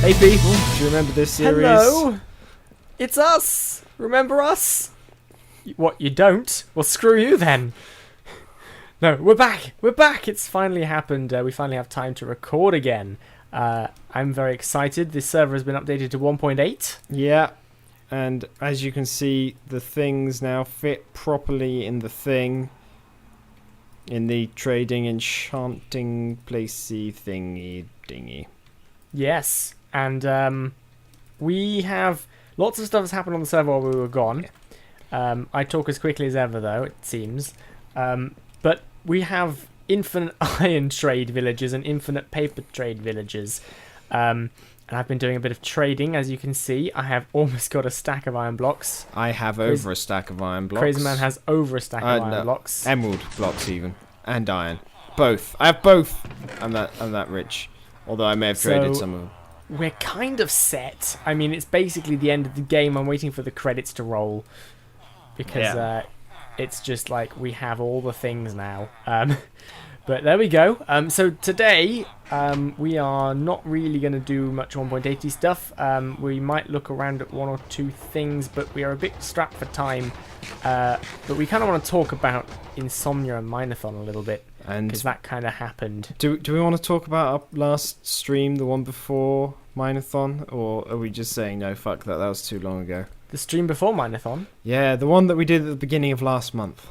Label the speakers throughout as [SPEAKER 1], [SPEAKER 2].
[SPEAKER 1] Hey people, do you remember this series?
[SPEAKER 2] Hello! It's us! Remember us? What, you don't? Well, screw you then! No, we're back! We're back! It's finally happened. We finally have time to record again. I'm very excited. This server has been updated to 1.8.
[SPEAKER 1] Yeah, and as you can see, the things now fit properly in the thing. In the trading, enchanting, placey thingy dingy.
[SPEAKER 2] Yes, and we have lots of stuff has happened on the server while we were gone. I talk as quickly as ever, though, it seems. But we have infinite iron trade villages and infinite paper trade villages. And I've been doing a bit of trading, as you can see. I have almost got a stack of iron blocks.
[SPEAKER 1] I have over a stack of iron blocks.
[SPEAKER 2] Crazyman has over a stack of iron blocks.
[SPEAKER 1] Emerald blocks even. And iron. Both. I have both. I'm that rich. Although I may have traded some of them.
[SPEAKER 2] We're kind of set. I mean, it's basically the end of the game. I'm waiting for the credits to roll. Because it's just like we have all the things now. But there we go. So today, we are not really going to do much 1.80 stuff. We might look around at one or two things, but we are a bit strapped for time. But we kind of want to talk about Insomnia and Mineathon a little bit. Because that kind of happened.
[SPEAKER 1] Do we want to talk about our last stream, the one before Mineathon? Or are we just saying, no, fuck that, that was too long ago?
[SPEAKER 2] The stream before Mineathon?
[SPEAKER 1] Yeah, the one that we did at the beginning of last month.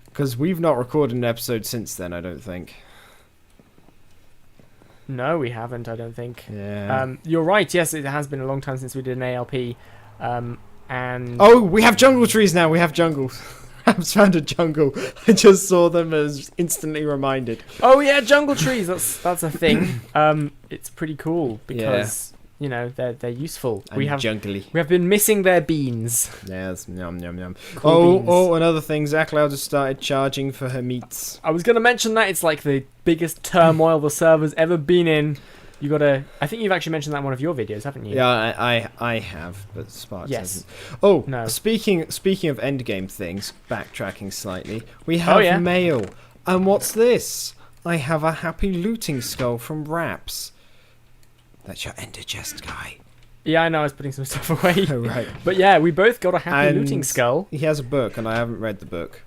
[SPEAKER 1] Because we've not recorded an episode since then, I don't think.
[SPEAKER 2] No, we haven't, I don't think.
[SPEAKER 1] Yeah.
[SPEAKER 2] You're right, yes, it has been a long time since we did an ALP. And
[SPEAKER 1] oh, we have jungle trees now, we have jungles. I've found a jungle. I just saw them and was instantly reminded.
[SPEAKER 2] Oh yeah, jungle trees, that's a thing. It's pretty cool because... You know, they're useful.
[SPEAKER 1] And jungly.
[SPEAKER 2] We have been missing their beans.
[SPEAKER 1] Yes, yum, yum, yum.
[SPEAKER 2] Cool beans.
[SPEAKER 1] Another thing. Zach Loud has started charging for her meats.
[SPEAKER 2] I was going to mention that. It's like the biggest turmoil the server's ever been in. You gotta... I think you've actually mentioned that in one of your videos, haven't you?
[SPEAKER 1] Yeah, I have, but Sparks hasn't.
[SPEAKER 2] Oh, no.
[SPEAKER 1] Speaking of endgame things, backtracking slightly, we have mail. And what's this? I have a happy looting skull from Raps. That's your ender chest guy.
[SPEAKER 2] Yeah, I know, I was putting some stuff away.
[SPEAKER 1] Oh, right.
[SPEAKER 2] But yeah, we both got a happy looting skull.
[SPEAKER 1] He has a book, and I haven't read the book.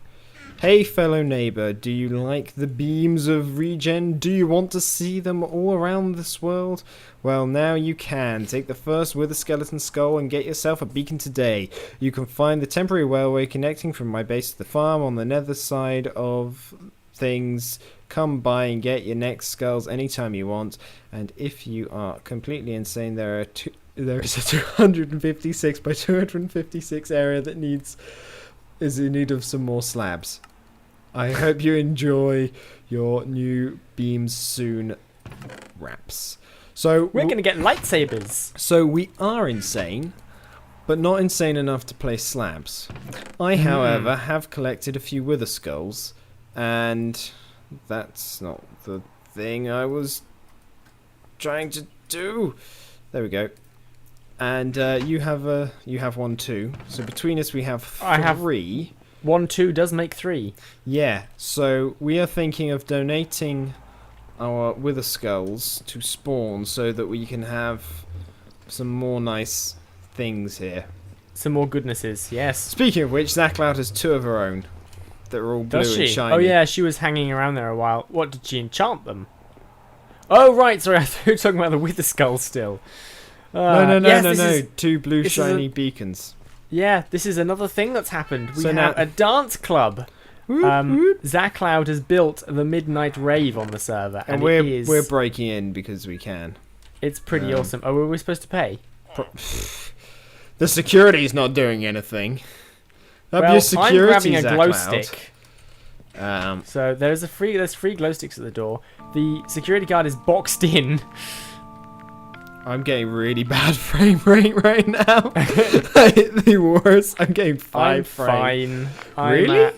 [SPEAKER 1] Hey, fellow neighbor, do you like the beams of regen? Do you want to see them all around this world? Well, now you can. Take the first Wither Skeleton Skull and get yourself a beacon today. You can find the temporary railway connecting from my base to the farm on the nether side of things. Come by and get your next skulls anytime you want. And if you are completely insane, there is a 256 by 256 area that is in need of some more slabs. I hope you enjoy your new beams soon, Raps. So
[SPEAKER 2] we're going to get lightsabers.
[SPEAKER 1] So we are insane, but not insane enough to place slabs. I, however, have collected a few wither skulls, and that's not the thing I was trying to do. There we go. And you have one too. So between us we have three.
[SPEAKER 2] I have 1, 2 does make 3.
[SPEAKER 1] Yeah. So we are thinking of donating our wither skulls to spawn so that we can have some more nice things here.
[SPEAKER 2] Some more goodnesses, yes.
[SPEAKER 1] Speaking of which, Zach Loud has 2 of her own. That are all blue and shiny.
[SPEAKER 2] Oh yeah, she was hanging around there a while. What, did she enchant them? Oh right, sorry, I thought you were talking about the wither skull still.
[SPEAKER 1] No. 2 blue shiny beacons.
[SPEAKER 2] Yeah, this is another thing that's happened. We have a dance club. Zach Cloud has built the Midnight Rave on the server, and
[SPEAKER 1] we're breaking in because we can.
[SPEAKER 2] It's pretty awesome. Oh, were we supposed to pay?
[SPEAKER 1] The security's not doing anything.
[SPEAKER 2] Well, I'm grabbing a glow stick. So there's free glow sticks at the door. The security guard is boxed in.
[SPEAKER 1] I'm getting really bad frame rate right now. The worst. I'm getting 5 frames.
[SPEAKER 2] I'm
[SPEAKER 1] really?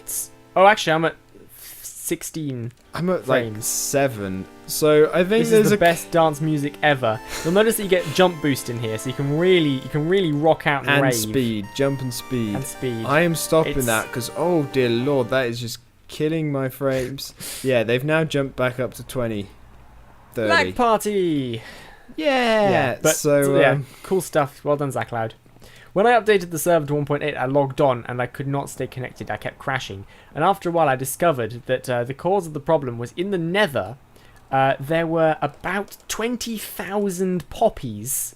[SPEAKER 2] Oh, actually, I'm at 16.
[SPEAKER 1] I'm at
[SPEAKER 2] frames.
[SPEAKER 1] Like 7. So I think
[SPEAKER 2] this is the best dance music ever. You'll notice that you get jump boost in here, so you can really rock out and rave.
[SPEAKER 1] Speed, jump and speed.
[SPEAKER 2] And speed.
[SPEAKER 1] I am stopping that because oh dear lord, that is just killing my frames. Yeah, they've now jumped back up to 20, 30.
[SPEAKER 2] Lag party.
[SPEAKER 1] Yeah.
[SPEAKER 2] But
[SPEAKER 1] So
[SPEAKER 2] yeah, cool stuff. Well done, Zachloud. When I updated the server to 1.8, I logged on and I could not stay connected. I kept crashing. And after a while, I discovered that the cause of the problem was in the Nether. There were about 20,000 poppies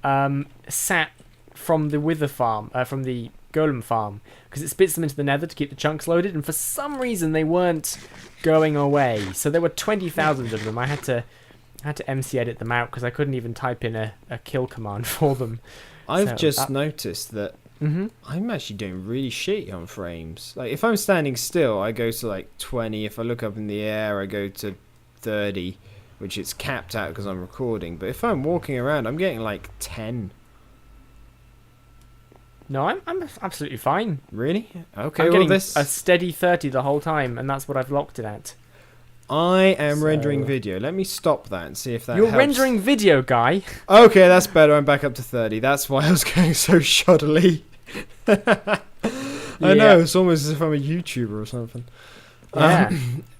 [SPEAKER 2] sat from the Wither farm, from the Golem farm, because it spits them into the Nether to keep the chunks loaded. And for some reason, they weren't going away. So there were 20,000 of them. I had to MC edit them out because I couldn't even type in a kill command for them.
[SPEAKER 1] I've just noticed that I'm actually doing really shitty on frames. Like, if I'm standing still, I go to like 20. If I look up in the air, I go to 30, which it's capped out because I'm recording. But if I'm walking around, I'm getting like 10.
[SPEAKER 2] No, I'm absolutely fine.
[SPEAKER 1] Really? Okay,
[SPEAKER 2] I'm
[SPEAKER 1] well,
[SPEAKER 2] getting a steady 30 the whole time, and that's what I've locked it at.
[SPEAKER 1] I am rendering video. Let me stop that and see if that
[SPEAKER 2] You're
[SPEAKER 1] helps.
[SPEAKER 2] rendering video, guy.
[SPEAKER 1] Okay, that's better. I'm back up to 30. That's why I was going so shoddily. I know, it's almost as if I'm a YouTuber or something.
[SPEAKER 2] Yeah.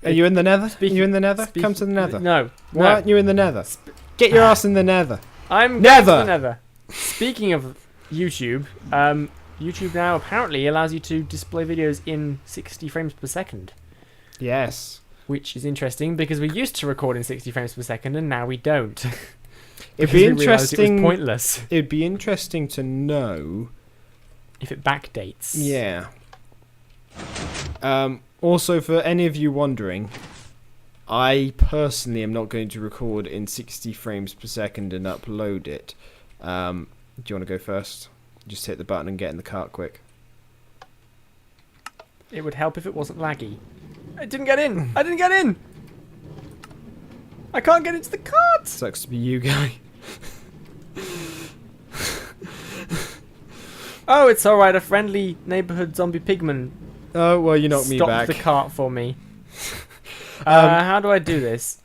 [SPEAKER 1] Are you in the Nether? Are you in the Nether? Come to the Nether.
[SPEAKER 2] No.
[SPEAKER 1] Why aren't you in the Nether? Get your ass in the Nether.
[SPEAKER 2] I'm going to the Nether. Speaking of YouTube, YouTube now apparently allows you to display videos in 60 frames per second.
[SPEAKER 1] Yes.
[SPEAKER 2] Which is interesting because we used to record in 60 frames per second and now we don't.
[SPEAKER 1] It'd be interesting.
[SPEAKER 2] It was pointless.
[SPEAKER 1] It'd be interesting to know
[SPEAKER 2] if it backdates.
[SPEAKER 1] Yeah. Also, for any of you wondering, I personally am not going to record in 60 frames per second and upload it. Do you want to go first? Just hit the button and get in the cart quick.
[SPEAKER 2] It would help if it wasn't laggy. I didn't get in! I didn't get in! I can't get into the cart!
[SPEAKER 1] Sucks to be you, guy.
[SPEAKER 2] Oh, it's alright. A friendly neighborhood zombie pigman.
[SPEAKER 1] Oh, well, you knocked me back.
[SPEAKER 2] Stopped the cart for me. How do I do this?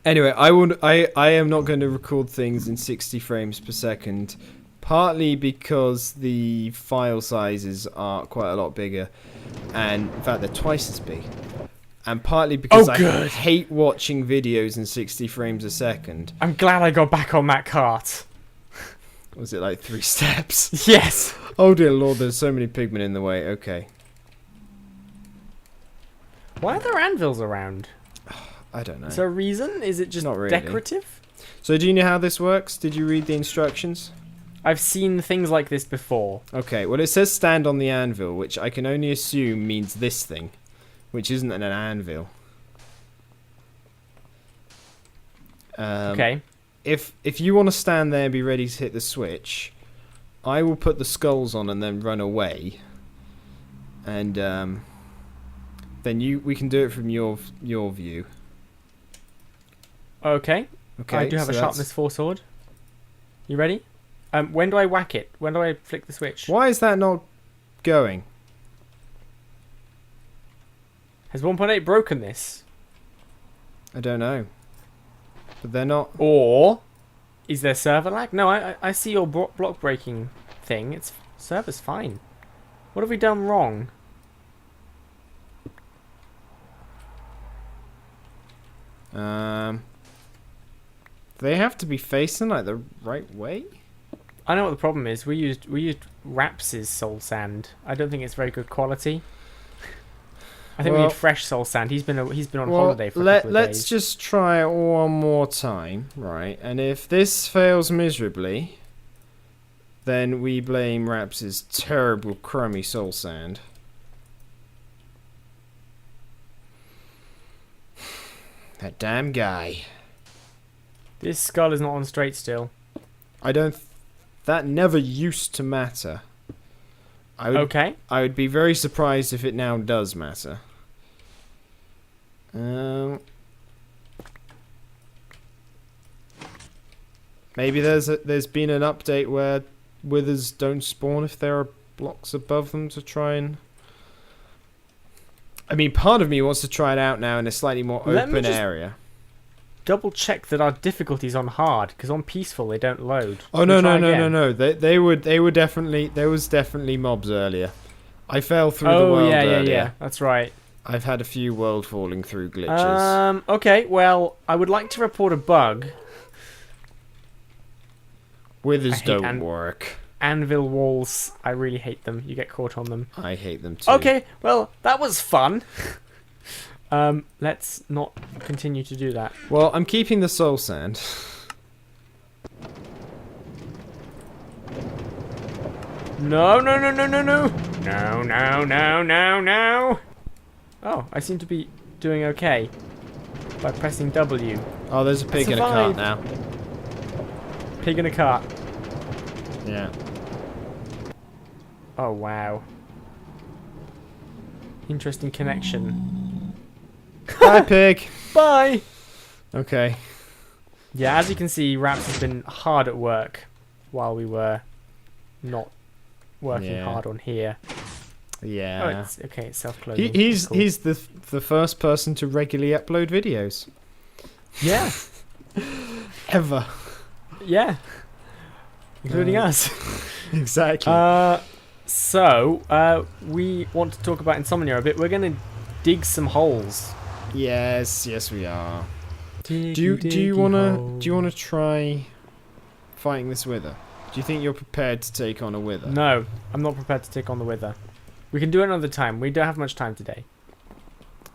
[SPEAKER 1] Anyway, I am not going to record things in 60 frames per second, partly because the file sizes are quite a lot bigger, and in fact they're twice as big, and partly because I hate watching videos in 60 frames a second.
[SPEAKER 2] I'm glad I got back on that cart.
[SPEAKER 1] Was it like 3 steps?
[SPEAKER 2] Yes.
[SPEAKER 1] Oh dear lord, there's so many pigmen in the way. Okay.
[SPEAKER 2] Why are there anvils around?
[SPEAKER 1] I don't know.
[SPEAKER 2] Is there a reason? Is it just
[SPEAKER 1] Not really.
[SPEAKER 2] decorative?
[SPEAKER 1] So do you know how this works? Did you read the instructions?
[SPEAKER 2] I've seen things like this before.
[SPEAKER 1] Okay, well it says stand on the anvil, which I can only assume means this thing, which isn't an anvil.
[SPEAKER 2] Okay.
[SPEAKER 1] If you want to stand there and be ready to hit the switch, I will put the skulls on and then run away. And then we can do it from your view.
[SPEAKER 2] Okay.
[SPEAKER 1] Okay.
[SPEAKER 2] I do have a sharpness 4 sword. You ready? When do I whack it? When do I flick the switch?
[SPEAKER 1] Why is that not going?
[SPEAKER 2] Has 1.8 broken this?
[SPEAKER 1] I don't know. But they're not.
[SPEAKER 2] Or is there server lag? No, I see your block breaking thing. It's server's fine. What have we done wrong?
[SPEAKER 1] They have to be facing like the right way.
[SPEAKER 2] I know what the problem is. We used Raps's soul sand. I don't think it's very good quality. I think we need fresh soul sand. He's been on holiday for a couple of days.
[SPEAKER 1] Let's just try it one more time, right? And if this fails miserably, then we blame Raps's terrible crummy soul sand. That damn guy.
[SPEAKER 2] This skull is not on straight still.
[SPEAKER 1] That never used to matter.
[SPEAKER 2] Okay.
[SPEAKER 1] I would be very surprised if it now does matter. Maybe there's been an update where withers don't spawn if there are blocks above them to try and... I mean, part of me wants to try it out now in a slightly more open area.
[SPEAKER 2] Double check that our difficulty's on hard, because on peaceful they don't load.
[SPEAKER 1] Oh no. They were definitely, there was definitely mobs earlier. I fell through the world earlier.
[SPEAKER 2] Yeah. That's right.
[SPEAKER 1] I've had a few world falling through glitches.
[SPEAKER 2] Okay, well, I would like to report a bug.
[SPEAKER 1] Withers
[SPEAKER 2] hate
[SPEAKER 1] don't work.
[SPEAKER 2] Anvil walls, I really hate them. You get caught on them.
[SPEAKER 1] I hate them too.
[SPEAKER 2] Okay, well, that was fun. Let's not continue to do that.
[SPEAKER 1] Well, I'm keeping the soul sand.
[SPEAKER 2] No, no, no, no, no, no. No, no, no, no, no. Oh, I seem to be doing okay by pressing W.
[SPEAKER 1] Oh, there's a pig in a cart now.
[SPEAKER 2] Pig in a cart.
[SPEAKER 1] Yeah.
[SPEAKER 2] Oh, wow. Interesting connection.
[SPEAKER 1] Bye, pig.
[SPEAKER 2] Bye.
[SPEAKER 1] Okay.
[SPEAKER 2] Yeah, as you can see, Raps has been hard at work while we were not working hard on here.
[SPEAKER 1] Yeah.
[SPEAKER 2] Oh, it's okay. It's self-closing.
[SPEAKER 1] He's
[SPEAKER 2] Cool.
[SPEAKER 1] he's the first person to regularly upload videos.
[SPEAKER 2] Yeah.
[SPEAKER 1] Ever.
[SPEAKER 2] Yeah. Including us.
[SPEAKER 1] Exactly.
[SPEAKER 2] So, we want to talk about Insomnia a bit. We're going to dig some holes.
[SPEAKER 1] yes, we are. Do
[SPEAKER 2] Diggy,
[SPEAKER 1] you
[SPEAKER 2] diggy
[SPEAKER 1] wanna try fighting this wither? Do you think you're prepared to take on a wither?
[SPEAKER 2] No, I'm not prepared to take on the wither. We can do it another time. We don't have much time today.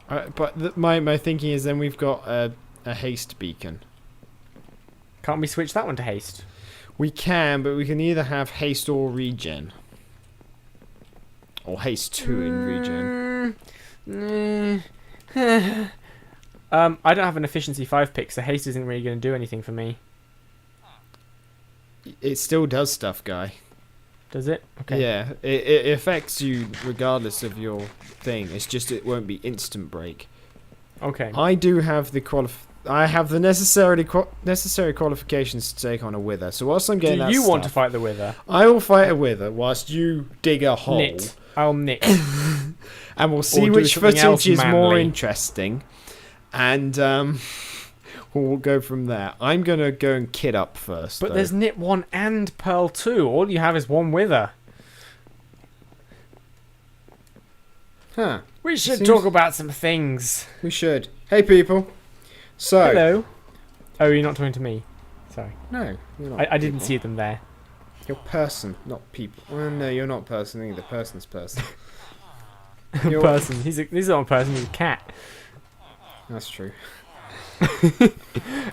[SPEAKER 1] But my thinking is then we've got a haste beacon.
[SPEAKER 2] Can't we switch that one to haste?
[SPEAKER 1] We can, but we can either have haste or regen. Or haste 2 in regen.
[SPEAKER 2] I don't have an efficiency 5 pick, so haste isn't really going to do anything for me.
[SPEAKER 1] It still does stuff, guy.
[SPEAKER 2] Does it? Okay.
[SPEAKER 1] Yeah, it affects you regardless of your thing. It's just it won't be instant break.
[SPEAKER 2] Okay.
[SPEAKER 1] I do have the I have the necessary qualifications to take on a wither. So whilst I'm getting
[SPEAKER 2] Do
[SPEAKER 1] that
[SPEAKER 2] you want to
[SPEAKER 1] stuff,
[SPEAKER 2] fight the wither?
[SPEAKER 1] I will fight a wither whilst you dig a hole.
[SPEAKER 2] Knit. I'll knit.
[SPEAKER 1] And we'll see
[SPEAKER 2] do
[SPEAKER 1] which
[SPEAKER 2] something else
[SPEAKER 1] footage is more
[SPEAKER 2] manly.
[SPEAKER 1] interesting. And we'll go from there. I'm going to go and kit up first.
[SPEAKER 2] But
[SPEAKER 1] though.
[SPEAKER 2] there's knit 1 and pearl 2. All you have is one wither.
[SPEAKER 1] Huh.
[SPEAKER 2] We should
[SPEAKER 1] Seems-
[SPEAKER 2] talk about some things.
[SPEAKER 1] We should. Hey, people. So.
[SPEAKER 2] Hello. Oh, you're not talking to me. Sorry.
[SPEAKER 1] No, you're not
[SPEAKER 2] I didn't
[SPEAKER 1] people.
[SPEAKER 2] see them there.
[SPEAKER 1] You're person, not people. Well, no, you're not person either. Person's person. You're-
[SPEAKER 2] Person. He's not a person, he's a cat.
[SPEAKER 1] That's true.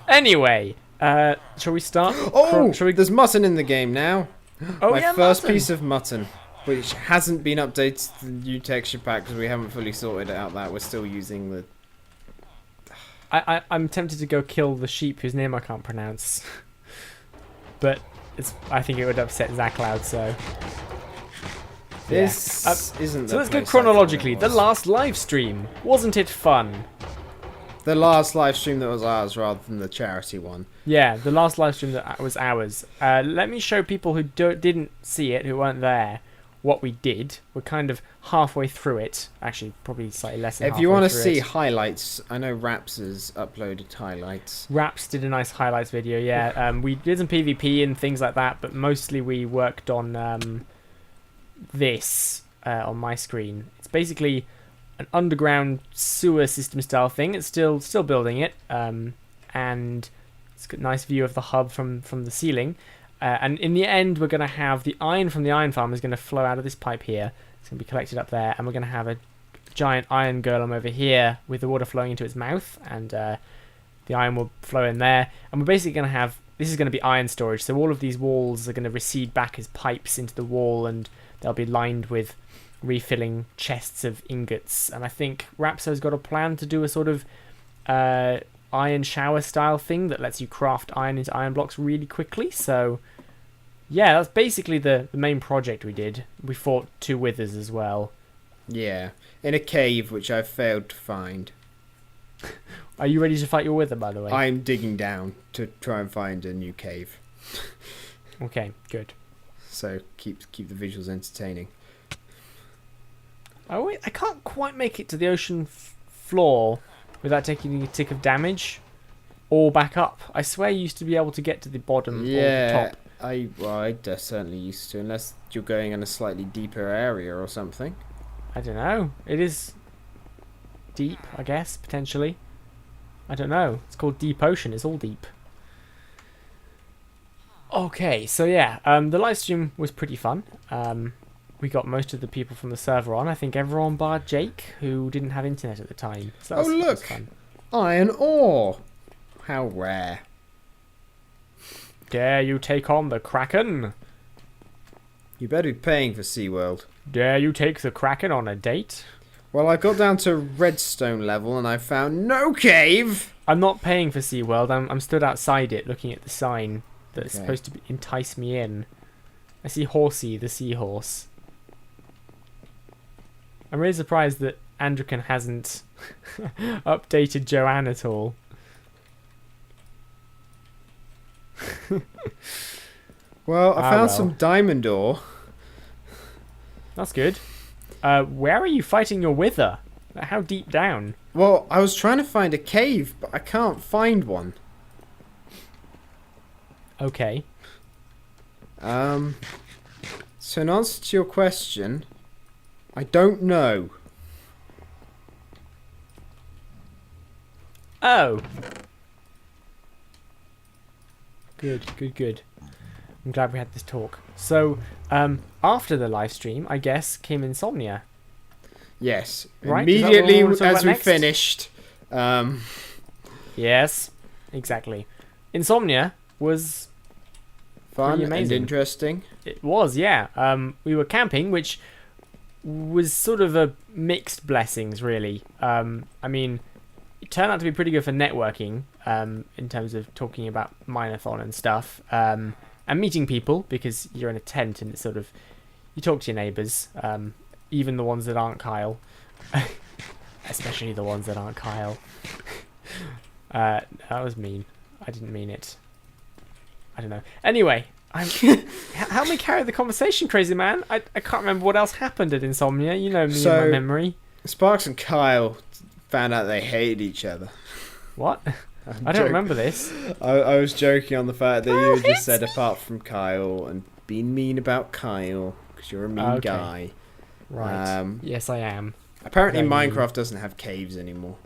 [SPEAKER 2] Anyway, shall we start?
[SPEAKER 1] Oh,
[SPEAKER 2] Shall we...
[SPEAKER 1] there's mutton in the game now.
[SPEAKER 2] Oh,
[SPEAKER 1] My
[SPEAKER 2] yeah,
[SPEAKER 1] first
[SPEAKER 2] mutton.
[SPEAKER 1] piece of mutton, which hasn't been updated to the new texture pack because we haven't fully sorted out that. We're still using the...
[SPEAKER 2] I'm tempted to go kill the sheep whose name I can't pronounce. But I think it would upset Zach Loud, so...
[SPEAKER 1] This
[SPEAKER 2] Yeah.
[SPEAKER 1] isn't.
[SPEAKER 2] So
[SPEAKER 1] the
[SPEAKER 2] let's go
[SPEAKER 1] place I thought
[SPEAKER 2] chronologically.
[SPEAKER 1] it
[SPEAKER 2] The
[SPEAKER 1] was.
[SPEAKER 2] last live stream. Wasn't it fun?
[SPEAKER 1] The last live stream that was ours rather than the charity one.
[SPEAKER 2] Yeah, the last live stream that was ours. Let me show people who didn't see it, who weren't there, what we did. We're kind of halfway through it. Actually, probably slightly less than
[SPEAKER 1] If you
[SPEAKER 2] want to
[SPEAKER 1] see highlights, I know Raps has uploaded highlights.
[SPEAKER 2] Raps did a nice highlights video, yeah. We did some PvP and things like that, but mostly we worked on this on my screen. It's basically an underground sewer system style thing. It's still building it, and it's got a nice view of the hub from the ceiling. And in the end, we're going to have the iron from the iron farm is going to flow out of this pipe here. It's going to be collected up there, and we're going to have a giant iron golem over here with the water flowing into its mouth, and the iron will flow in there. And we're basically going to have, this is going to be iron storage, so all of these walls are going to recede back as pipes into the wall, and they'll be lined with refilling chests of ingots. And I think Rapso's got a plan to do a sort of iron shower style thing that lets you craft iron into iron blocks really quickly. So yeah, that's basically the main project we did. We fought 2 withers as well.
[SPEAKER 1] Yeah, in a cave which I've failed to find.
[SPEAKER 2] Are you ready to fight your wither, by the way?
[SPEAKER 1] I'm digging down to try and find a new cave.
[SPEAKER 2] Okay, good.
[SPEAKER 1] So keep the visuals entertaining.
[SPEAKER 2] Oh wait, I can't quite make it to the ocean floor without taking a tick of damage or back up. I swear you used to be able to get to the bottom or the top.
[SPEAKER 1] I certainly used to, unless you're going in a slightly deeper area or something.
[SPEAKER 2] I don't know. It is deep, I guess, potentially. I don't know. It's called Deep Ocean. It's all deep. Okay, so yeah, the live stream was pretty fun. We got most of the people from the server on. I think everyone bar Jake, who didn't have internet at the time. So that
[SPEAKER 1] Oh,
[SPEAKER 2] was
[SPEAKER 1] look!
[SPEAKER 2] fun.
[SPEAKER 1] Iron ore! How rare.
[SPEAKER 2] Dare you take on the Kraken?
[SPEAKER 1] You better be paying for SeaWorld.
[SPEAKER 2] Dare you take the Kraken on a date?
[SPEAKER 1] Well, I got down to redstone level and I found no cave!
[SPEAKER 2] I'm not paying for SeaWorld. I'm stood outside it looking at the sign that's
[SPEAKER 1] Okay.
[SPEAKER 2] supposed to entice me in. I see Horsey, the seahorse. I'm really surprised that Andrekan hasn't updated Joanne at all.
[SPEAKER 1] Well, I found
[SPEAKER 2] well.
[SPEAKER 1] some diamond ore.
[SPEAKER 2] That's good. Where are you fighting your wither? How deep down?
[SPEAKER 1] Well, I was trying to find a cave, but I can't find one.
[SPEAKER 2] Okay.
[SPEAKER 1] So in answer to your question, I don't know.
[SPEAKER 2] Oh. Good, good, good. I'm glad we had this talk. So, after the live stream, I guess, came Insomnia.
[SPEAKER 1] Yes.
[SPEAKER 2] Right, is that what we
[SPEAKER 1] Immediately
[SPEAKER 2] want to talk
[SPEAKER 1] as
[SPEAKER 2] about
[SPEAKER 1] we
[SPEAKER 2] next?
[SPEAKER 1] finished.
[SPEAKER 2] Yes, exactly. Insomnia was...
[SPEAKER 1] Fun
[SPEAKER 2] pretty
[SPEAKER 1] and
[SPEAKER 2] amazing.
[SPEAKER 1] interesting.
[SPEAKER 2] It was, yeah. We were camping, which was sort of a mixed blessings, really. I mean, it turned out to be pretty good for networking, in terms of talking about Mineathon and stuff, and meeting people, because you're in a tent and it's sort of, you talk to your neighbours, even the ones that aren't Kyle. Especially the ones that aren't Kyle. That was mean. I didn't mean it. I don't know. Anyway, help me carry the conversation, crazy man. I can't remember what else happened at Insomnia. You know me and my memory.
[SPEAKER 1] Sparks and Kyle found out they hated each other.
[SPEAKER 2] What? I don't remember this.
[SPEAKER 1] I was joking on the fact that you had just said apart from Kyle and being mean about Kyle because you're a mean guy.
[SPEAKER 2] Right. Yes, I am.
[SPEAKER 1] Apparently
[SPEAKER 2] Very
[SPEAKER 1] Minecraft doesn't have caves anymore.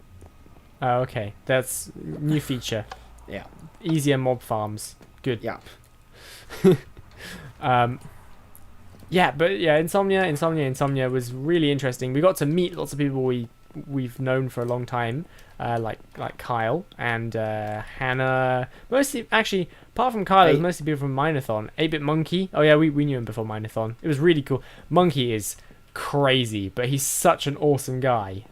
[SPEAKER 2] Oh, okay. That's new feature.
[SPEAKER 1] Yeah.
[SPEAKER 2] Easier mob farms. Good.
[SPEAKER 1] Yeah.
[SPEAKER 2] Yeah, but yeah, Insomnia was really interesting. We got to meet lots of people we've known for a long time, like Kyle and Hannah. Mostly, actually, apart from Kyle, it was mostly people from Mineathon. 8-Bit Monkey. Oh yeah, we knew him before Mineathon. It was really cool. Monkey is crazy, but he's such an awesome guy.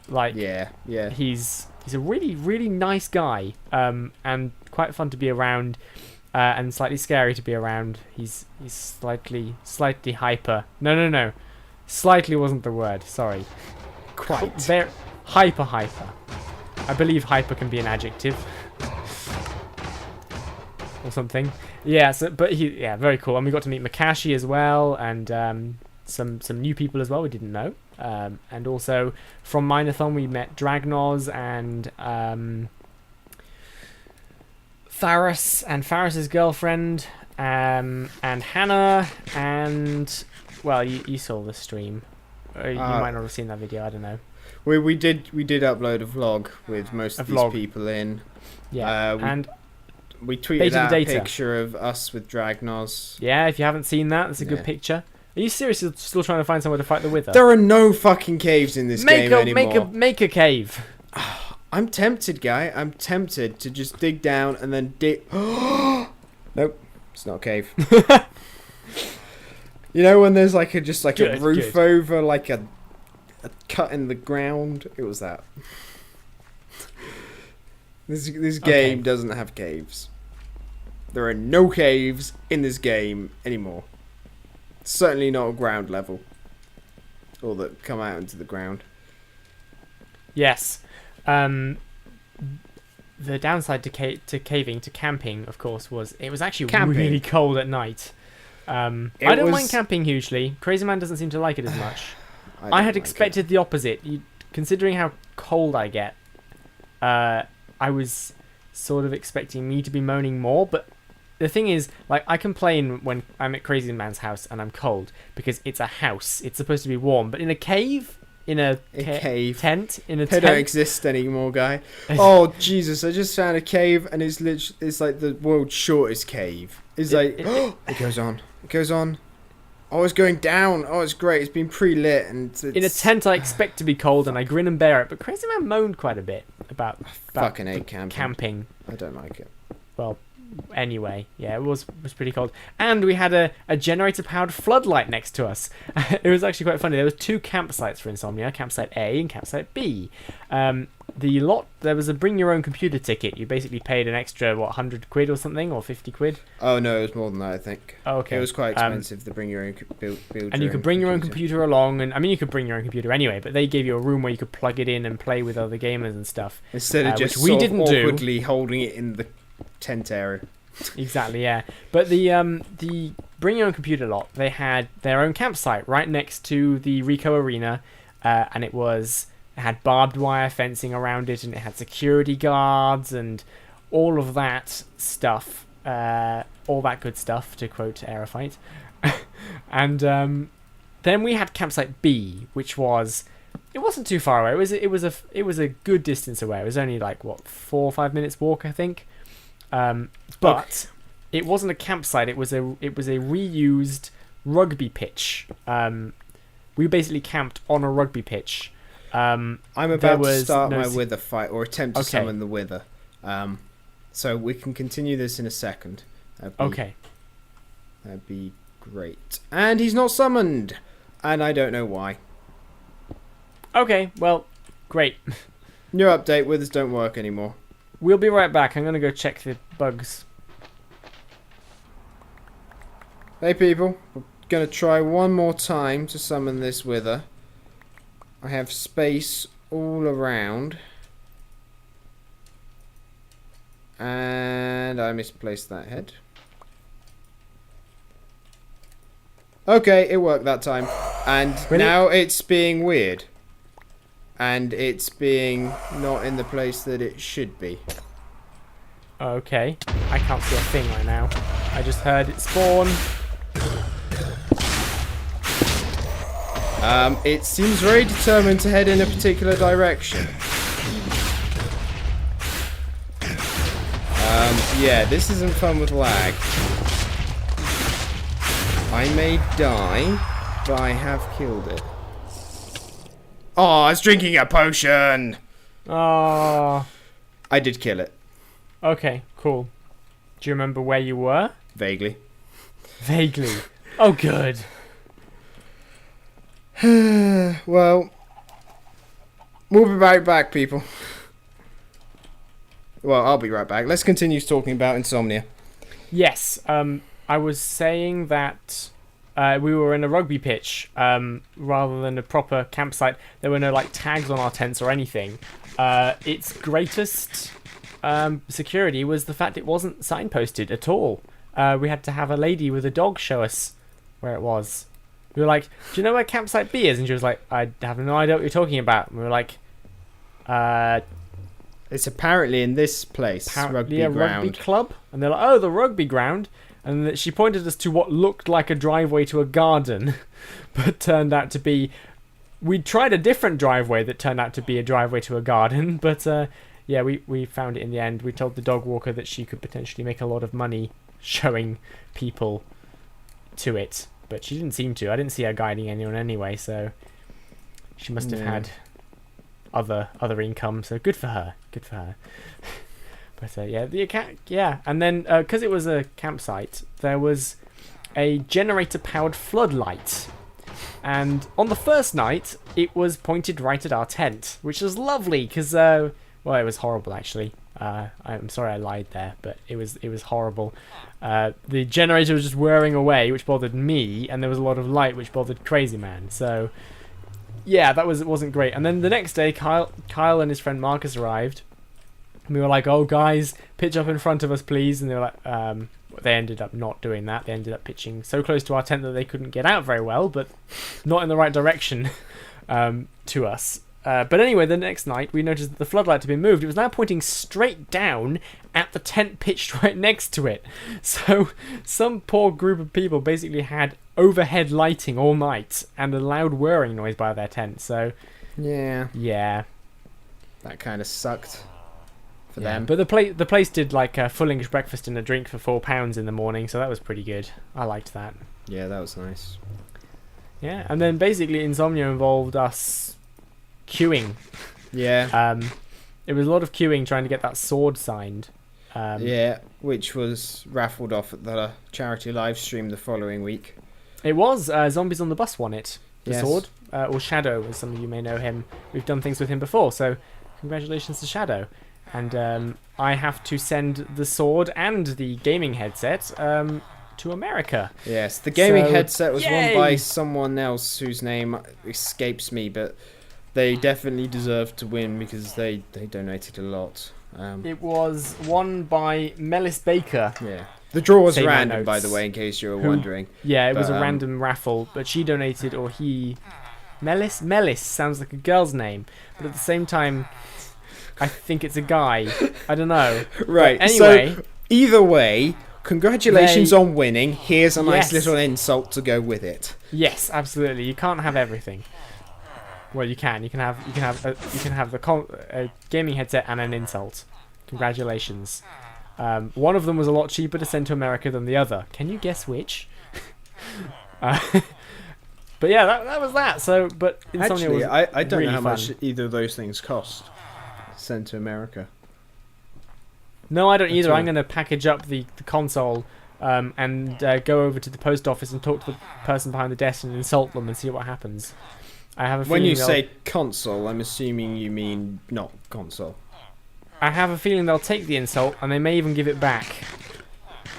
[SPEAKER 2] Like, yeah. He's a really, really nice guy, and quite fun to be around, and slightly scary to be around. He's slightly hyper. No. Slightly wasn't the word. Sorry.
[SPEAKER 1] Quite.
[SPEAKER 2] Very hyper. I believe hyper can be an adjective or something. Yeah. So, but very cool. And we got to meet Makashi as well, and some new people as well we didn't know. And also from Mineathon we met Dragnos and Faris and Faris's girlfriend, and Hannah, and well, you saw the stream. You might not have seen that video. I don't know.
[SPEAKER 1] We did upload a vlog with most of these people in.
[SPEAKER 2] Yeah, and
[SPEAKER 1] we tweeted out a picture of us with Dragnos.
[SPEAKER 2] Yeah, if you haven't seen that, that's a good picture. Are you seriously still trying to find somewhere to fight the Wither?
[SPEAKER 1] There are no fucking caves in this game anymore.
[SPEAKER 2] Make a cave.
[SPEAKER 1] I'm tempted, guy. I'm tempted to just dig down and then dig. Nope, it's not a cave. You know when there's like a roof over, like a cut in the ground? It was that. This game doesn't have caves. There are no caves in this game anymore. Certainly not at ground level. Or that come out into the ground.
[SPEAKER 2] Yes. The downside to caving, to camping, of course, was it was actually really cold at night. I don't mind camping hugely. Crazy Man doesn't seem to like it as much. I had expected the opposite. Considering how cold I get, I was sort of expecting me to be moaning more, but the thing is, like, I complain when I'm at Crazy Man's house and I'm cold because it's a house. It's supposed to be warm, but in a cave, in a
[SPEAKER 1] cave.
[SPEAKER 2] tent in a
[SPEAKER 1] They
[SPEAKER 2] tent.
[SPEAKER 1] don't exist anymore, guy. Oh Jesus! I just found a cave, and it's like the world's shortest cave. It's like it goes on. It goes on. Oh, it's going down. Oh, it's great. It's been pre-lit and it's
[SPEAKER 2] in a tent. I expect to be cold, and I grin and bear it. But Crazyman moaned quite a bit about
[SPEAKER 1] fucking hate
[SPEAKER 2] camping.
[SPEAKER 1] I don't like it.
[SPEAKER 2] Well, anyway, yeah, it was pretty cold, and we had a generator-powered floodlight next to us. It was actually quite funny. There was 2 campsites for Insomnia: campsite A and campsite B. There was a bring your own computer ticket. You basically paid an extra 100 quid or something, or 50 quid.
[SPEAKER 1] Oh no, it was more than that, I think.
[SPEAKER 2] Oh, okay.
[SPEAKER 1] It was quite expensive to bring your own build.
[SPEAKER 2] And you could bring your own computer along, and I mean you could bring your own computer anyway, but they gave you a room where you could plug it in and play with other gamers and stuff.
[SPEAKER 1] Instead of just awkwardly holding it in the tent area.
[SPEAKER 2] Exactly, yeah. But the bring your own computer lot, they had their own campsite right next to the Rico Arena, and it had barbed wire fencing around it, and it had security guards and all of that stuff, all that good stuff, to quote Aerofight. And then we had campsite B, which it wasn't too far away. It was a good distance away. It was only like 4 or 5 minutes walk, I think. But it wasn't a campsite. It was a reused rugby pitch. We basically camped on a rugby pitch.
[SPEAKER 1] I'm about to start my wither fight, or attempt to summon the wither. So we can continue this in a second. That'd be great. And he's not summoned, and I don't know why.
[SPEAKER 2] Okay, well, great.
[SPEAKER 1] New update: withers don't work anymore.
[SPEAKER 2] We'll be right back. I'm gonna go check the bugs.
[SPEAKER 1] Hey people, we're gonna try one more time to summon this wither. I have space all around. And I misplaced that head. Okay, it worked that time. And now it's being weird. And it's being not in the place that it should be.
[SPEAKER 2] Okay, I can't see a thing right now. I just heard it spawn.
[SPEAKER 1] It seems very determined to head in a particular direction. Yeah, this isn't fun with lag. I may die, but I have killed it. Oh, I was drinking a potion!
[SPEAKER 2] Oh.
[SPEAKER 1] I did kill it.
[SPEAKER 2] Okay, cool. Do you remember where you were?
[SPEAKER 1] Vaguely.
[SPEAKER 2] Vaguely. Oh, good.
[SPEAKER 1] Well, we'll be right back, people. Well, I'll be right back. Let's continue talking about Insomnia.
[SPEAKER 2] Yes, I was saying that we were in a rugby pitch rather than a proper campsite. There were no tags on our tents or anything. Its greatest security was the fact it wasn't signposted at all. We had to have a lady with a dog show us where it was. We were like, do you know where campsite B is? And she was like, I have no idea what you're talking about. And we were like,
[SPEAKER 1] it's apparently in this place, rugby ground.
[SPEAKER 2] Rugby club? And they're like, oh, the rugby ground. And she pointed us to what looked like a driveway to a garden, but turned out to be... We tried a different driveway that turned out to be a driveway to a garden, but yeah, we found it in the end. We told the dog walker that she could potentially make a lot of money showing people to it, but she didn't seem to. I didn't see her guiding anyone anyway, so she must have had other income, so good for her. Good for her. But yeah, and then because it was a campsite, there was a generator-powered floodlight, and on the first night, it was pointed right at our tent, which was lovely because well, it was horrible actually. I'm sorry I lied there, but it was horrible. The generator was just whirring away, which bothered me, and there was a lot of light, which bothered Crazyman. So yeah, it wasn't great. And then the next day, Kyle and his friend Marcus arrived. We were like, oh guys, pitch up in front of us please, and they were like, they ended up not doing that. They ended up pitching so close to our tent that they couldn't get out very well, but not in the right direction to us. But anyway, the next night we noticed that the floodlight had been moved. It was now pointing straight down at the tent pitched right next to it. So some poor group of people basically had overhead lighting all night and a loud whirring noise by their tent. So
[SPEAKER 1] Yeah,
[SPEAKER 2] Yeah.
[SPEAKER 1] that kind of sucked for
[SPEAKER 2] Yeah,
[SPEAKER 1] them.
[SPEAKER 2] but the place did like a full English breakfast and a drink for £4 in the morning, so that was pretty good. I liked that.
[SPEAKER 1] Yeah, that was nice.
[SPEAKER 2] Yeah, and then basically Insomnia involved us queuing.
[SPEAKER 1] Yeah.
[SPEAKER 2] It was a lot of queuing trying to get that sword signed.
[SPEAKER 1] Yeah, which was raffled off at the charity live stream the following week.
[SPEAKER 2] It was Zombies on the Bus won it. The
[SPEAKER 1] Yes.
[SPEAKER 2] sword, or Shadow, as some of you may know him. We've done things with him before, so congratulations to Shadow. And I have to send the sword and the gaming headset to America.
[SPEAKER 1] Yes, the gaming
[SPEAKER 2] So,
[SPEAKER 1] headset was
[SPEAKER 2] yay!
[SPEAKER 1] won by someone else whose name escapes me, but they definitely deserved to win because they donated a lot.
[SPEAKER 2] It was won by Melis Baker.
[SPEAKER 1] Yeah. The draw was
[SPEAKER 2] Save my
[SPEAKER 1] random, by
[SPEAKER 2] notes.
[SPEAKER 1] the way, in case you were
[SPEAKER 2] Who-
[SPEAKER 1] wondering.
[SPEAKER 2] Yeah, it was
[SPEAKER 1] But,
[SPEAKER 2] a random raffle, but she donated, or he... Melis sounds like a girl's name, but at the same time, I think it's a guy. I don't know.
[SPEAKER 1] Right,
[SPEAKER 2] But anyway,
[SPEAKER 1] so either way, congratulations
[SPEAKER 2] They-
[SPEAKER 1] on winning. Here's a nice
[SPEAKER 2] Yes.
[SPEAKER 1] little insult to go with it.
[SPEAKER 2] yes, absolutely. You can't have everything. Well, you can. You can have a gaming headset and an insult. Congratulations. One of them was a lot cheaper to send to America than the other. Can you guess which? uh, but yeah, that was that. So, but Insomnia
[SPEAKER 1] Actually,
[SPEAKER 2] was
[SPEAKER 1] I don't
[SPEAKER 2] really
[SPEAKER 1] know how much
[SPEAKER 2] fun.
[SPEAKER 1] either of those things cost. Sent to America.
[SPEAKER 2] No, I don't
[SPEAKER 1] That's
[SPEAKER 2] either.
[SPEAKER 1] all.
[SPEAKER 2] I'm going to package up the console and go over to the post office and talk to the person behind the desk and insult them and see what happens. I have a
[SPEAKER 1] When
[SPEAKER 2] feeling
[SPEAKER 1] you
[SPEAKER 2] they'll-
[SPEAKER 1] say console, I'm assuming you mean not console.
[SPEAKER 2] I have a feeling they'll take the insult and they may even give it back.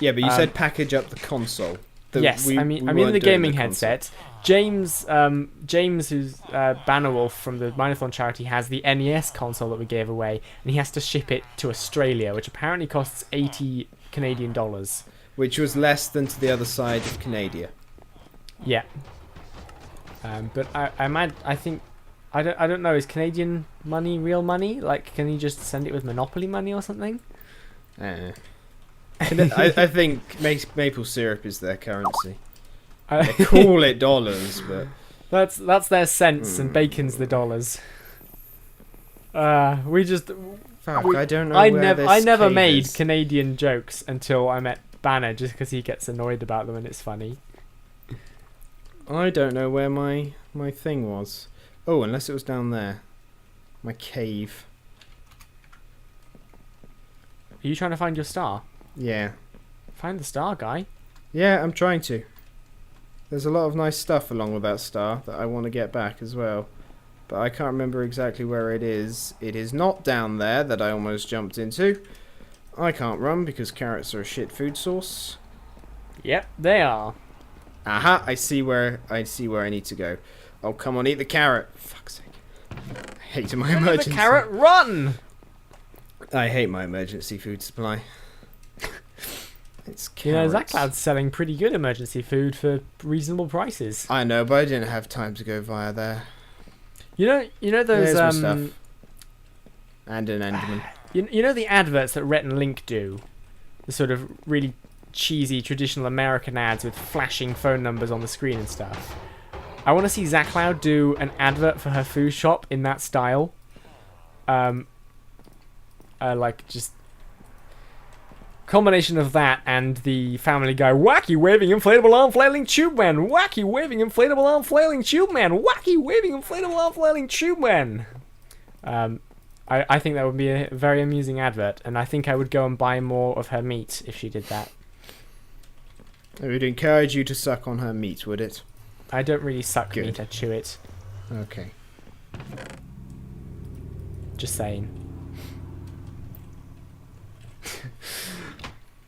[SPEAKER 1] Yeah, but you
[SPEAKER 2] Um,
[SPEAKER 1] said package up the console.
[SPEAKER 2] Yes, I mean
[SPEAKER 1] weren't
[SPEAKER 2] the
[SPEAKER 1] doing
[SPEAKER 2] gaming
[SPEAKER 1] console.
[SPEAKER 2] headset. James, who's Bannerwolf from the Mineathon charity, has the NES console that we gave away, and he has to ship it to Australia, which apparently costs $80 Canadian.
[SPEAKER 1] Which was less than to the other side of Canada.
[SPEAKER 2] Yeah. But I don't know. Is Canadian money real money? Like, can he just send it with Monopoly money or something?
[SPEAKER 1] I think maple syrup is their currency. They call it dollars, but
[SPEAKER 2] That's their cents, and bacon's the dollars. We just
[SPEAKER 1] fuck, I don't know.
[SPEAKER 2] I
[SPEAKER 1] where
[SPEAKER 2] never
[SPEAKER 1] this
[SPEAKER 2] I never
[SPEAKER 1] cave
[SPEAKER 2] made
[SPEAKER 1] is.
[SPEAKER 2] Canadian jokes until I met Banner, just because he gets annoyed about them and it's funny.
[SPEAKER 1] I don't know where my thing was. Oh, unless it was down there. My cave.
[SPEAKER 2] Are you trying to find your star?
[SPEAKER 1] Yeah.
[SPEAKER 2] Find the star, guy.
[SPEAKER 1] Yeah, I'm trying to. There's a lot of nice stuff along with that star that I want to get back as well. But I can't remember exactly where it is. It is not down there that I almost jumped into. I can't run because carrots are a shit food source.
[SPEAKER 2] Yep, they are.
[SPEAKER 1] Aha, I see where I need to go. Oh, come on, eat the carrot. Fuck's sake. I hate my
[SPEAKER 2] Look at
[SPEAKER 1] emergency.
[SPEAKER 2] the carrot run!
[SPEAKER 1] I hate my emergency food supply. It's
[SPEAKER 2] You know,
[SPEAKER 1] carrots.
[SPEAKER 2] Zacloud's selling pretty good emergency food for reasonable prices.
[SPEAKER 1] I know, but I didn't have time to go via there.
[SPEAKER 2] You know those
[SPEAKER 1] There's my stuff. And an Enderman.
[SPEAKER 2] You know the adverts that Rhett and Link do? The sort of really cheesy traditional American ads with flashing phone numbers on the screen and stuff. I want to see Zacloud do an advert for her food shop in that style. Like just combination of that and the Family Guy wacky waving inflatable arm flailing tube man, wacky waving inflatable arm flailing tube man, wacky waving inflatable arm flailing tube man. I think that would be a very amusing advert, and I think I would go and buy more of her meat if she did that.
[SPEAKER 1] It would encourage you to suck on her meat, would it?
[SPEAKER 2] I don't really suck
[SPEAKER 1] Good.
[SPEAKER 2] meat, I chew it.
[SPEAKER 1] Okay.
[SPEAKER 2] Just saying.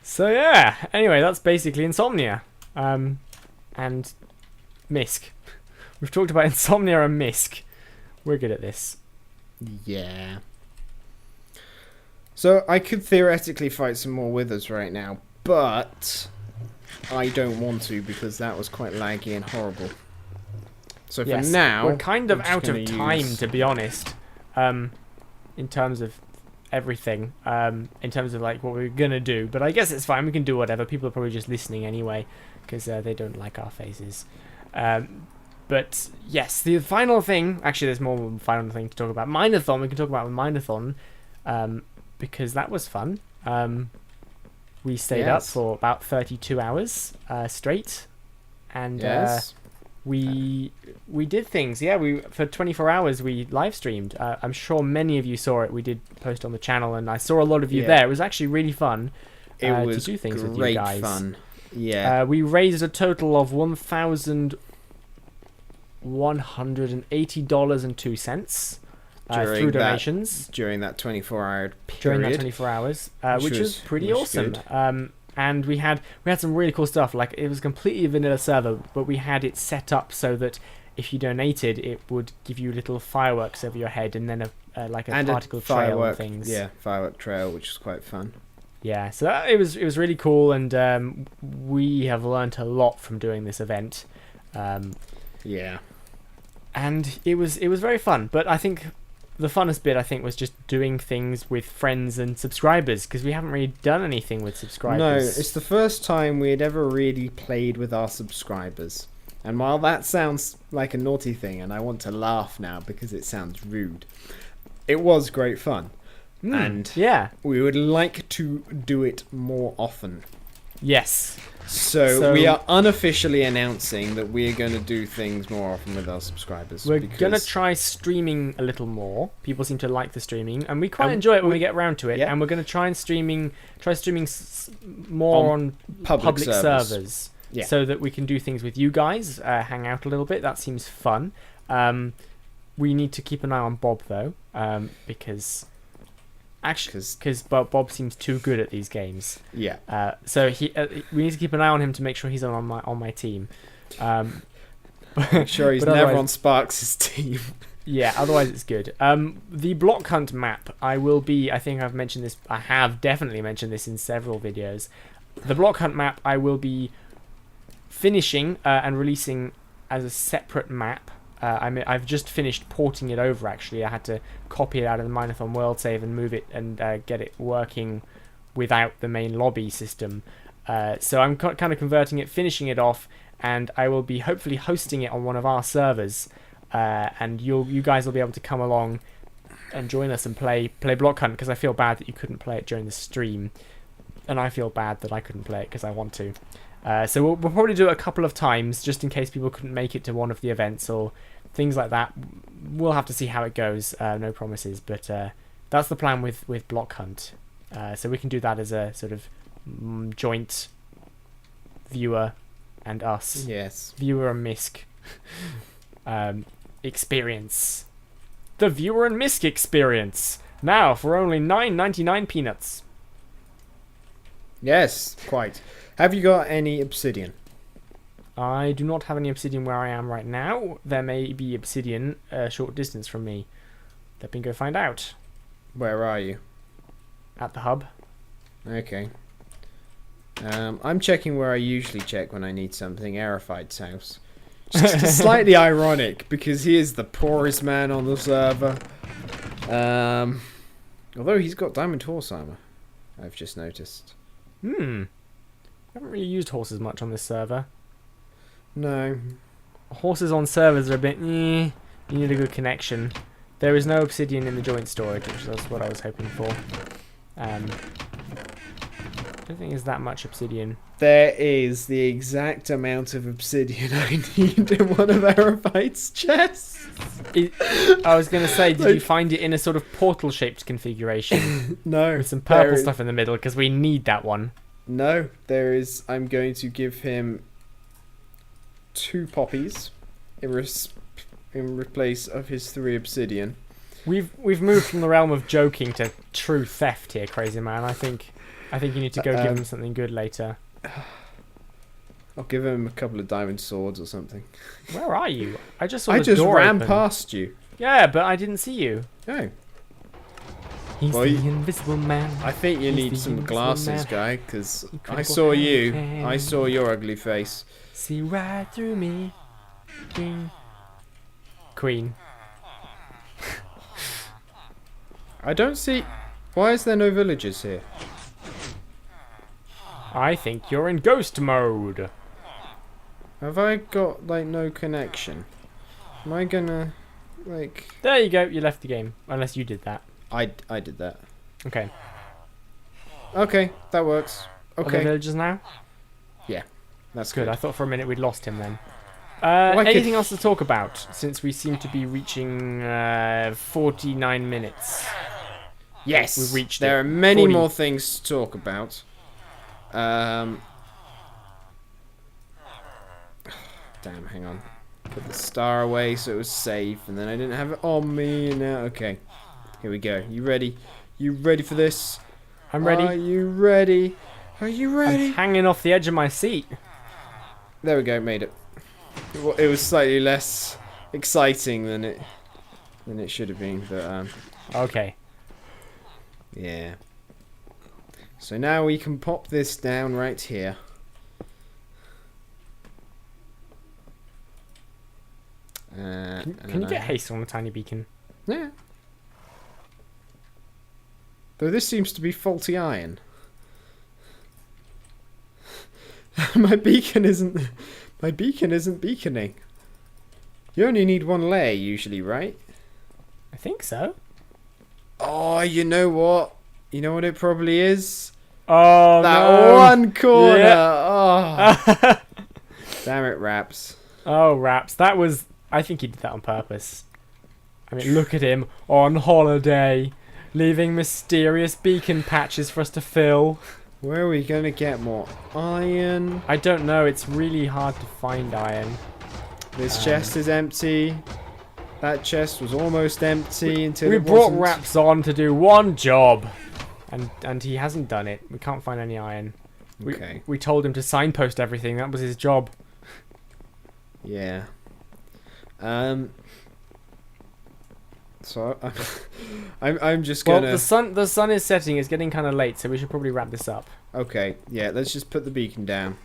[SPEAKER 2] So yeah, anyway, that's basically Insomnia. And Misk. We've talked about Insomnia and Misk. We're good at this.
[SPEAKER 1] Yeah. So I could theoretically fight some more withers right now, but I don't want to because that was quite laggy and horrible. So for
[SPEAKER 2] Yes,
[SPEAKER 1] now,
[SPEAKER 2] we're kind of
[SPEAKER 1] I'm just
[SPEAKER 2] out of
[SPEAKER 1] gonna
[SPEAKER 2] time,
[SPEAKER 1] use-
[SPEAKER 2] to be honest. In terms of everything. In terms of like what we're gonna do. But I guess it's fine. We can do whatever. People are probably just listening anyway because they don't like our faces. But yes, the final thing. Actually, there's more than final thing to talk about. Mineathon. We can talk about Mineathon, because that was fun. We stayed up for about 32 hours straight, and we did things. Yeah, we for 24 hours we live streamed. I'm sure many of you saw it. We did post on the channel, and I saw a lot of you there. It was actually really fun.
[SPEAKER 1] It was
[SPEAKER 2] to do things
[SPEAKER 1] great
[SPEAKER 2] with you guys.
[SPEAKER 1] fun. Yeah.
[SPEAKER 2] We raised a total of $1,180.02 through donations
[SPEAKER 1] during that 24-hour period.
[SPEAKER 2] During that 24 hours, which was pretty awesome. And we had some really cool stuff. Like, it was completely vanilla server, but we had it set up so that if you donated, it would give you little fireworks over your head, and then a particle trail and things. Yeah, firework trail, which was quite fun. Yeah, so it was really cool, and we have learnt a lot from doing this event.
[SPEAKER 1] Yeah,
[SPEAKER 2] and it was very fun. But I think the funnest bit, was just doing things with friends and subscribers, because we haven't really done anything with subscribers.
[SPEAKER 1] No, it's the first time we had ever really played with our subscribers. And while that sounds like a naughty thing, and I want to laugh now because it sounds rude, it was great fun. And we would like to do it more often.
[SPEAKER 2] Yes.
[SPEAKER 1] So we are unofficially announcing that we are going to do things more often with our subscribers.
[SPEAKER 2] We're going to try streaming a little more. People seem to like the streaming, and we quite enjoy it when we get around to it. Yeah. And we're going to try streaming more on public servers. Yeah. So that we can do things with you guys, hang out a little bit. That seems fun. We need to keep an eye on Bob, though, because Bob seems too good at these games. Yeah. So we need to keep an eye on him to make sure he's on my team.
[SPEAKER 1] Make sure he's never on Sparks' team.
[SPEAKER 2] Yeah. Otherwise, it's good. The block hunt map. I think I've mentioned this. I have definitely mentioned this in several videos. The block hunt map I will be finishing and releasing as a separate map. I've just finished porting it over, actually. I had to copy it out of the Mineathon world save and move it and get it working without the main lobby system. So I'm kind of converting it, finishing it off, and I will be hopefully hosting it on one of our servers. And you guys will be able to come along and join us and play Block Hunt, because I feel bad that you couldn't play it during the stream. And I feel bad that I couldn't play it because I want to. So we'll probably do it a couple of times, just in case people couldn't make it to one of the events or things like that. We'll have to see how it goes. No promises, but that's the plan with Block Hunt. So we can do that as a sort of joint viewer and us. Yes. Viewer and Misk experience. The viewer and Misk experience. Now for only 9.99 peanuts.
[SPEAKER 1] Yes, quite. Have you got any obsidian?
[SPEAKER 2] I do not have any obsidian where I am right now. There may be obsidian a short distance from me. Let me go find out.
[SPEAKER 1] Where are you?
[SPEAKER 2] At the hub.
[SPEAKER 1] Okay. I'm checking where I usually check when I need something. Aerophyte's house. Just slightly ironic, because he is the poorest man on the server. Although he's got diamond horse armor, I've just noticed.
[SPEAKER 2] I haven't really used horses much on this server.
[SPEAKER 1] No.
[SPEAKER 2] Horses on servers are a bit, you need a good connection. There is no obsidian in the joint storage, which is what I was hoping for. I don't think there's that much obsidian.
[SPEAKER 1] There is the exact amount of obsidian I need in one of Aerophyte's chests.
[SPEAKER 2] I was going to say, did you find it in a sort of portal-shaped configuration?
[SPEAKER 1] No.
[SPEAKER 2] With some purple stuff in the middle, because we need that one.
[SPEAKER 1] No, there is. I'm going to give him 2 poppies in replace of his 3 obsidian.
[SPEAKER 2] We've moved from the realm of joking to true theft here, Crazy Man. I think you need to go give him something good later.
[SPEAKER 1] I'll give him a couple of diamond swords or something.
[SPEAKER 2] Where are you? I just saw
[SPEAKER 1] the door ran
[SPEAKER 2] open.
[SPEAKER 1] Past you.
[SPEAKER 2] Yeah, but I didn't see you.
[SPEAKER 1] Oh.
[SPEAKER 2] He's the invisible man.
[SPEAKER 1] I think you need some glasses, guy, because I saw you. I saw your ugly face.
[SPEAKER 2] See right through me. Queen.
[SPEAKER 1] I don't see... Why is there no villagers here?
[SPEAKER 2] I think you're in ghost mode.
[SPEAKER 1] Have I got, like, no connection? Am I gonna, like...
[SPEAKER 2] There you go. You left the game. Unless you did that.
[SPEAKER 1] I did that.
[SPEAKER 2] Okay.
[SPEAKER 1] Okay, that works.
[SPEAKER 2] Are there
[SPEAKER 1] Okay,
[SPEAKER 2] villagers now?
[SPEAKER 1] that's
[SPEAKER 2] Good.
[SPEAKER 1] good.
[SPEAKER 2] I thought for a minute we'd lost him then.
[SPEAKER 1] I could-
[SPEAKER 2] Anything else to talk about? Since we seem to be reaching 49 minutes.
[SPEAKER 1] Yes,
[SPEAKER 2] We've reached
[SPEAKER 1] there
[SPEAKER 2] it.
[SPEAKER 1] are many
[SPEAKER 2] 40.
[SPEAKER 1] more things to talk about. Damn, hang on. Put the star away so it was safe, and then I didn't have it on me. And now, okay, here we go. You ready? You ready for this?
[SPEAKER 2] I'm ready.
[SPEAKER 1] Are you ready? Are you ready?
[SPEAKER 2] I'm hanging off the edge of my seat.
[SPEAKER 1] There we go. Made it. It was slightly less exciting than it should have been, but
[SPEAKER 2] Okay.
[SPEAKER 1] yeah. So now we can pop this down right here.
[SPEAKER 2] Can you get haste on a tiny beacon?
[SPEAKER 1] Yeah. Though this seems to be faulty iron. My beacon isn't beaconing. You only need one layer usually, right?
[SPEAKER 2] I think so.
[SPEAKER 1] Oh, you know what? You know what it probably is?
[SPEAKER 2] Oh,
[SPEAKER 1] That
[SPEAKER 2] no.
[SPEAKER 1] one corner.
[SPEAKER 2] Yeah.
[SPEAKER 1] Oh. Damn it, Raps.
[SPEAKER 2] Oh, Raps. That was... I think he did that on purpose. I mean, look at him on holiday, leaving mysterious beacon patches for us to fill.
[SPEAKER 1] Where are we gonna get more iron?
[SPEAKER 2] I don't know. It's really hard to find iron.
[SPEAKER 1] This chest is empty. That chest was almost empty until
[SPEAKER 2] We
[SPEAKER 1] it
[SPEAKER 2] brought
[SPEAKER 1] wasn't.
[SPEAKER 2] Raps on to do one job, and he hasn't done it. We can't find any iron.
[SPEAKER 1] Okay.
[SPEAKER 2] We told him to signpost everything. That was his job.
[SPEAKER 1] Yeah. So I'm just
[SPEAKER 2] Well,
[SPEAKER 1] gonna.
[SPEAKER 2] the sun is setting. It's getting kind of late, so we should probably wrap this up.
[SPEAKER 1] Okay. Yeah. Let's just put the beacon down.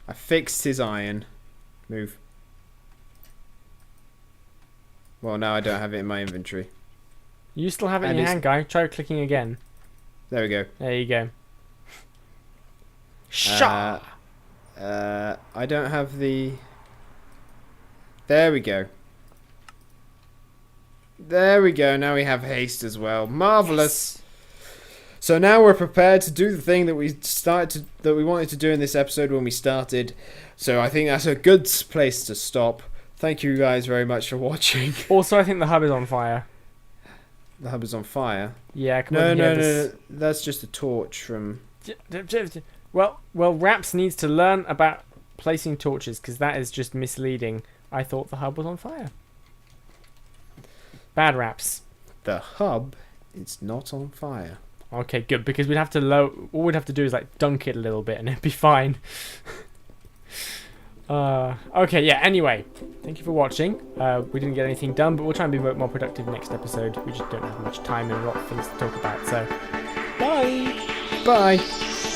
[SPEAKER 1] I fixed his iron. Move. Well, now I don't have it in my inventory.
[SPEAKER 2] You still have it in
[SPEAKER 1] And
[SPEAKER 2] your
[SPEAKER 1] it's-
[SPEAKER 2] hand, guy. Try clicking again.
[SPEAKER 1] There we go.
[SPEAKER 2] There you go. Shot.
[SPEAKER 1] I don't have the. There we go. There we go. Now we have haste as well. Marvelous. So now we're prepared to do the thing that we wanted to do in this episode when we started. So I think that's a good place to stop. Thank you guys very much for watching.
[SPEAKER 2] Also, I think the hub is on fire.
[SPEAKER 1] The hub is on fire.
[SPEAKER 2] Yeah, come
[SPEAKER 1] No,
[SPEAKER 2] on.
[SPEAKER 1] no. That's just a torch from.
[SPEAKER 2] Well, Raps needs to learn about placing torches because that is just misleading. I thought the hub was on fire. Bad Raps.
[SPEAKER 1] The hub is not on fire.
[SPEAKER 2] Okay, good, because we'd have to all we'd have to do is like dunk it a little bit and it'd be fine. Okay, yeah, anyway, thank you for watching. We didn't get anything done, but we'll try and be a bit more productive next episode. We just don't have much time and a lot of things to talk about, so bye!
[SPEAKER 1] Bye!